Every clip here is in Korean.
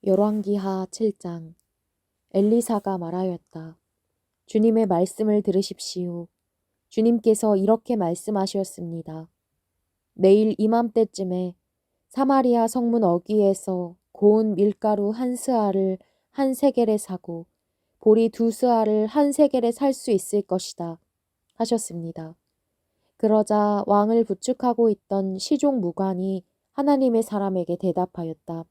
열왕기하 7장. 엘리사가 말하였다. 주님의 말씀을 들으십시오. 주님께서 이렇게 말씀하셨습니다. 내일 이맘때쯤에 사마리아 성문 어귀에서 고운 밀가루 한 스아를 한 세겔에 사고 보리 두 스아를 한 세겔에 살 수 있을 것이다 하셨습니다. 그러자 왕을 부축하고 있던 시종 무관이 하나님의 사람에게 대답하였다.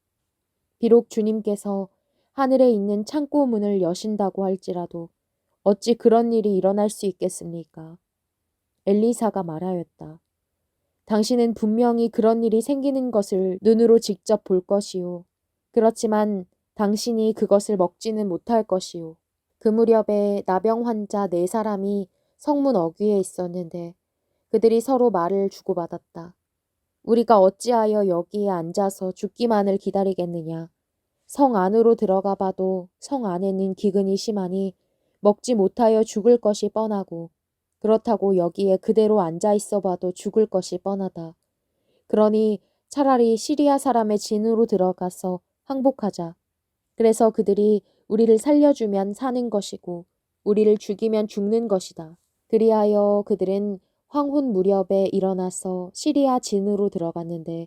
비록 주님께서 하늘에 있는 창고 문을 여신다고 할지라도 어찌 그런 일이 일어날 수 있겠습니까? 엘리사가 말하였다. 당신은 분명히 그런 일이 생기는 것을 눈으로 직접 볼 것이요. 그렇지만 당신이 그것을 먹지는 못할 것이요. 그 무렵에 나병 환자 4사람이 성문 어귀에 있었는데 그들이 서로 말을 주고받았다. 우리가 어찌하여 여기에 앉아서 죽기만을 기다리겠느냐. 성 안으로 들어가 봐도 성 안에는 기근이 심하니 먹지 못하여 죽을 것이 뻔하고 그렇다고 여기에 그대로 앉아 있어 봐도 죽을 것이 뻔하다. 그러니 차라리 시리아 사람의 진으로 들어가서 항복하자. 그래서 그들이 우리를 살려주면 사는 것이고 우리를 죽이면 죽는 것이다. 그리하여 그들은 황혼 무렵에 일어나서 시리아 진으로 들어갔는데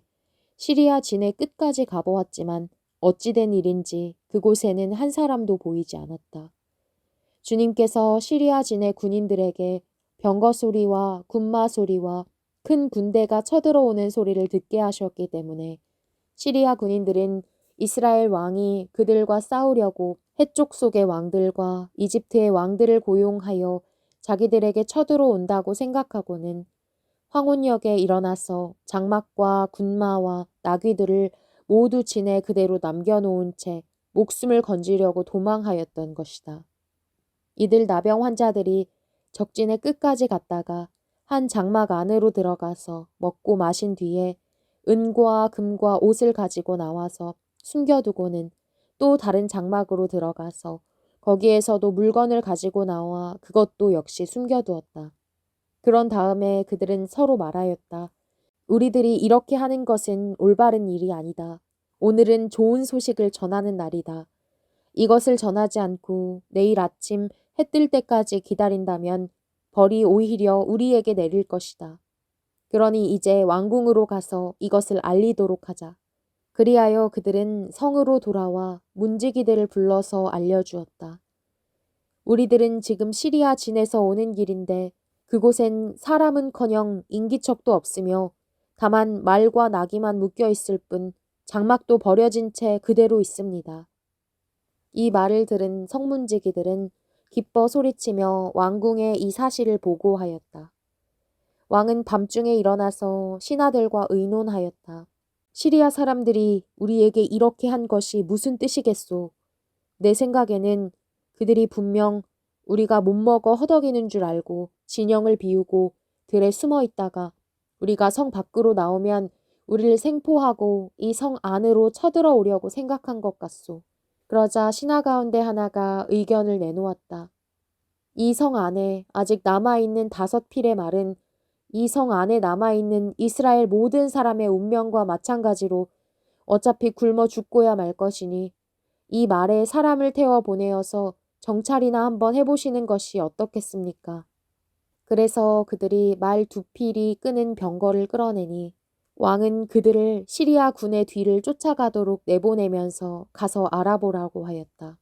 시리아 진의 끝까지 가보았지만 어찌된 일인지 그곳에는 한 사람도 보이지 않았다. 주님께서 시리아 진의 군인들에게 병거 소리와 군마 소리와 큰 군대가 쳐들어오는 소리를 듣게 하셨기 때문에 시리아 군인들은 이스라엘 왕이 그들과 싸우려고 해쪽 속의 왕들과 이집트의 왕들을 고용하여 자기들에게 쳐들어온다고 생각하고는 황혼역에 일어나서 장막과 군마와 나귀들을 모두 진에 그대로 남겨놓은 채 목숨을 건지려고 도망하였던 것이다. 이들 나병 환자들이 적진의 끝까지 갔다가 한 장막 안으로 들어가서 먹고 마신 뒤에 은과 금과 옷을 가지고 나와서 숨겨두고는 또 다른 장막으로 들어가서 거기에서도 물건을 가지고 나와 그것도 역시 숨겨두었다. 그런 다음에 그들은 서로 말하였다. 우리들이 이렇게 하는 것은 올바른 일이 아니다. 오늘은 좋은 소식을 전하는 날이다. 이것을 전하지 않고 내일 아침 해 뜰 때까지 기다린다면 벌이 오히려 우리에게 내릴 것이다. 그러니 이제 왕궁으로 가서 이것을 알리도록 하자. 그리하여 그들은 성으로 돌아와 문지기들을 불러서 알려주었다. 우리들은 지금 시리아 진에서 오는 길인데 그곳엔 사람은커녕 인기척도 없으며 다만 말과 나귀만 묶여 있을 뿐 장막도 버려진 채 그대로 있습니다. 이 말을 들은 성문지기들은 기뻐 소리치며 왕궁에 이 사실을 보고하였다. 왕은 밤중에 일어나서 신하들과 의논하였다. 시리아 사람들이 우리에게 이렇게 한 것이 무슨 뜻이겠소? 내 생각에는 그들이 분명 우리가 못 먹어 허덕이는 줄 알고 진영을 비우고 들에 숨어 있다가 우리가 성 밖으로 나오면 우리를 생포하고 이 성 안으로 쳐들어오려고 생각한 것 같소. 그러자 신하 가운데 하나가 의견을 내놓았다. 이 성 안에 아직 남아있는 5필의 말은 이 성 안에 남아있는 이스라엘 모든 사람의 운명과 마찬가지로 어차피 굶어 죽고야 말 것이니 이 말에 사람을 태워 보내어서 정찰이나 한번 해보시는 것이 어떻겠습니까? 그래서 그들이 말 2필이 끄는 병거를 끌어내니 왕은 그들을 시리아 군의 뒤를 쫓아가도록 내보내면서 가서 알아보라고 하였다.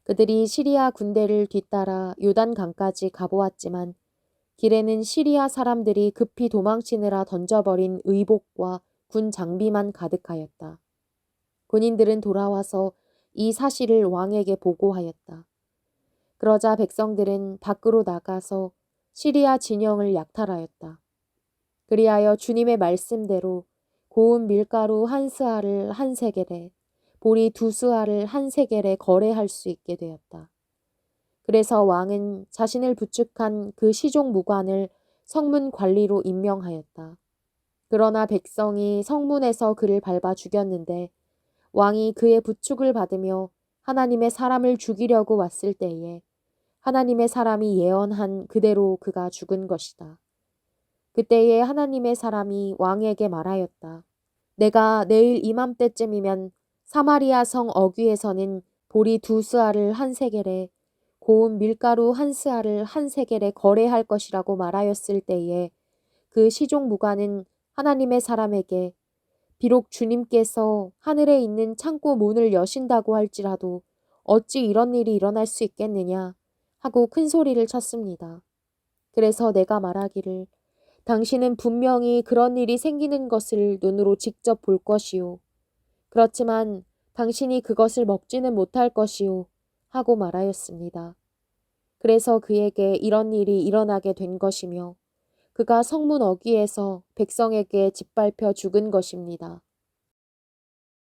그들이 시리아 군대를 뒤따라 요단강까지 가보았지만 길에는 시리아 사람들이 급히 도망치느라 던져버린 의복과 군 장비만 가득하였다. 군인들은 돌아와서 이 사실을 왕에게 보고하였다. 그러자 백성들은 밖으로 나가서 시리아 진영을 약탈하였다. 그리하여 주님의 말씀대로 고운 밀가루 한 스아를 한 세겔에 보리 2스아를 한 세겔에 거래할 수 있게 되었다. 그래서 왕은 자신을 부축한 그 시종 무관을 성문 관리로 임명하였다. 그러나 백성이 성문에서 그를 밟아 죽였는데 왕이 그의 부축을 받으며 하나님의 사람을 죽이려고 왔을 때에 하나님의 사람이 예언한 그대로 그가 죽은 것이다. 그때에 하나님의 사람이 왕에게 말하였다. 내가 내일 이맘때쯤이면 사마리아 성 어귀에서는 보리 2스아를 한 세겔에 고운 밀가루 1스아를 한 세겔에 거래할 것이라고 말하였을 때에 그 시종 무관은 하나님의 사람에게 비록 주님께서 하늘에 있는 창고 문을 여신다고 할지라도 어찌 이런 일이 일어날 수 있겠느냐 하고 큰 소리를 쳤습니다. 그래서 내가 말하기를 당신은 분명히 그런 일이 생기는 것을 눈으로 직접 볼 것이요. 그렇지만 당신이 그것을 먹지는 못할 것이요. 하고 말하였습니다. 그래서 그에게 이런 일이 일어나게 된 것이며 그가 성문 어귀에서 백성에게 짓밟혀 죽은 것입니다.